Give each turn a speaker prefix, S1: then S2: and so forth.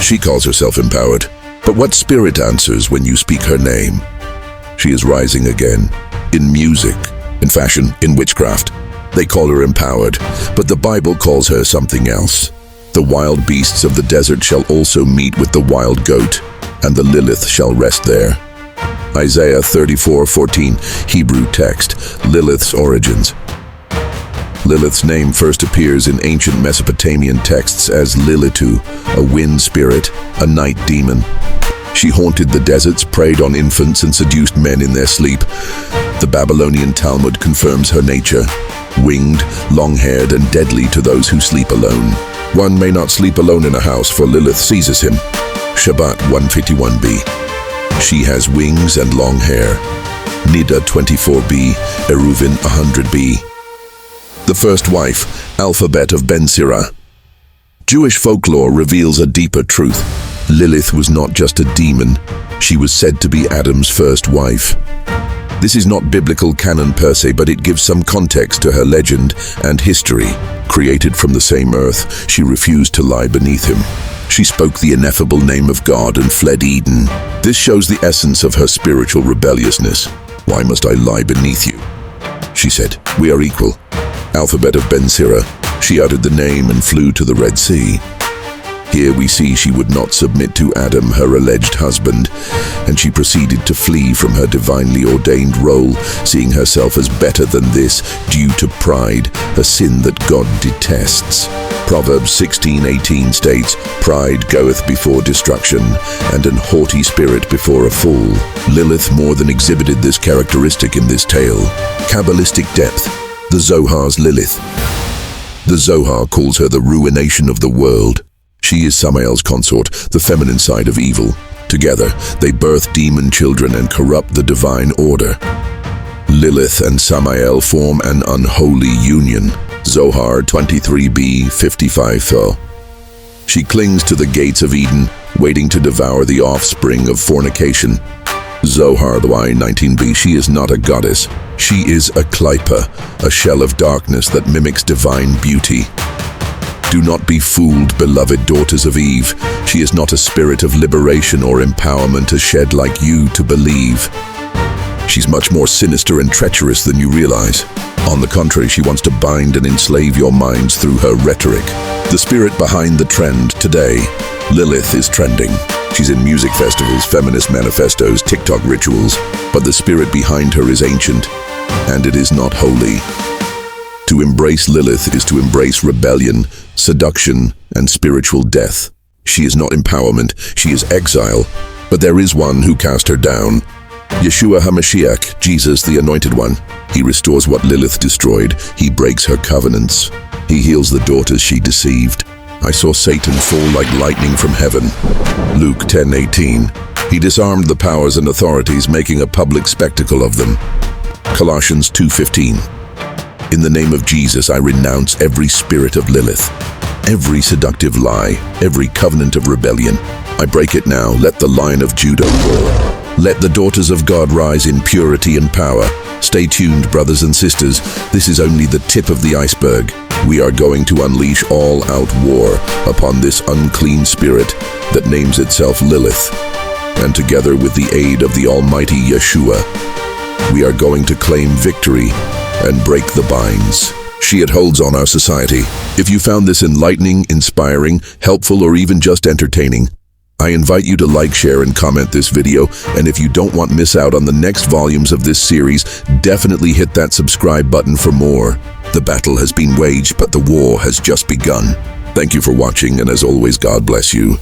S1: She calls herself empowered. But what spirit answers when you speak her name? She is rising again. In music, in fashion, in witchcraft. They call her empowered, but the Bible calls her something else. The wild beasts of the desert shall also meet with the wild goat, and the Lilith shall rest there. Isaiah 34:14, Hebrew text, Lilith's origins. Lilith's name first appears in ancient Mesopotamian texts as Lilitu, a wind spirit, a night demon. She haunted the deserts, preyed on infants, and seduced men in their sleep. The Babylonian Talmud confirms her nature: winged, long-haired, and deadly to those who sleep alone. One may not sleep alone in a house, for Lilith seizes him. Shabbat 151b. She has wings and long hair. Nida 24b, Eruvin 100b. The first wife, alphabet of Ben Sirah. Jewish folklore reveals a deeper truth. Lilith was not just a demon, she was said to be Adam's first wife. This is not biblical canon per se, but it gives some context to her legend and history. Created from the same earth, she refused to lie beneath him. She spoke the ineffable name of God and fled Eden. This shows the essence of her spiritual rebelliousness. Why must I lie beneath you? She said, we are equal. Alphabet of Ben Sirah. She uttered the name and flew to the Red Sea. Here we see she would not submit to Adam, her alleged husband, and she proceeded to flee from her divinely ordained role, seeing herself as better than this due to pride, a sin that God detests. Proverbs 16:18 states, pride goeth before destruction, and an haughty spirit before a fall. Lilith more than exhibited this characteristic in this tale. Kabbalistic depth. The Zohar's Lilith. The Zohar calls her the ruination of the world. She is Samael's consort, the feminine side of evil. Together, they birth demon children and corrupt the divine order. Lilith and Samael form an unholy union. Zohar 23b 55. She clings to the gates of Eden, waiting to devour the offspring of fornication. Zohar I 19b. She is not a goddess. She is a klipa, a shell of darkness that mimics divine beauty. Do not be fooled, beloved daughters of Eve. She is not a spirit of liberation or empowerment as shed like you to believe. She's much more sinister and treacherous than you realize. On the contrary, she wants to bind and enslave your minds through her rhetoric. The spirit behind the trend today, Lilith is trending. She's in music festivals, feminist manifestos, TikTok rituals, but the spirit behind her is ancient, and it is not holy. To embrace Lilith is to embrace rebellion, seduction, and spiritual death. She is not empowerment, she is exile, but there is one who cast her down. Yeshua HaMashiach, Jesus the Anointed One. He restores what Lilith destroyed. He breaks her covenants. He heals the daughters she deceived. I saw Satan fall like lightning from heaven. Luke 10:18. He disarmed the powers and authorities, making a public spectacle of them. Colossians 2:15. In the name of Jesus, I renounce every spirit of Lilith, every seductive lie, every covenant of rebellion. I break it now. Let the Lion of Judah roar. Let the daughters of God rise in purity and power. Stay tuned, brothers and sisters. This is only the tip of the iceberg. We are going to unleash all-out war upon this unclean spirit that names itself Lilith. And together with the aid of the Almighty Yeshua, we are going to claim victory and break the binds it holds on our society. If you found this enlightening, inspiring, helpful, or even just entertaining, I invite you to like, share, and comment this video. And if you don't want to miss out on the next volumes of this series, definitely hit that subscribe button for more. The battle has been waged, but the war has just begun. Thank you for watching, and as always, God bless you.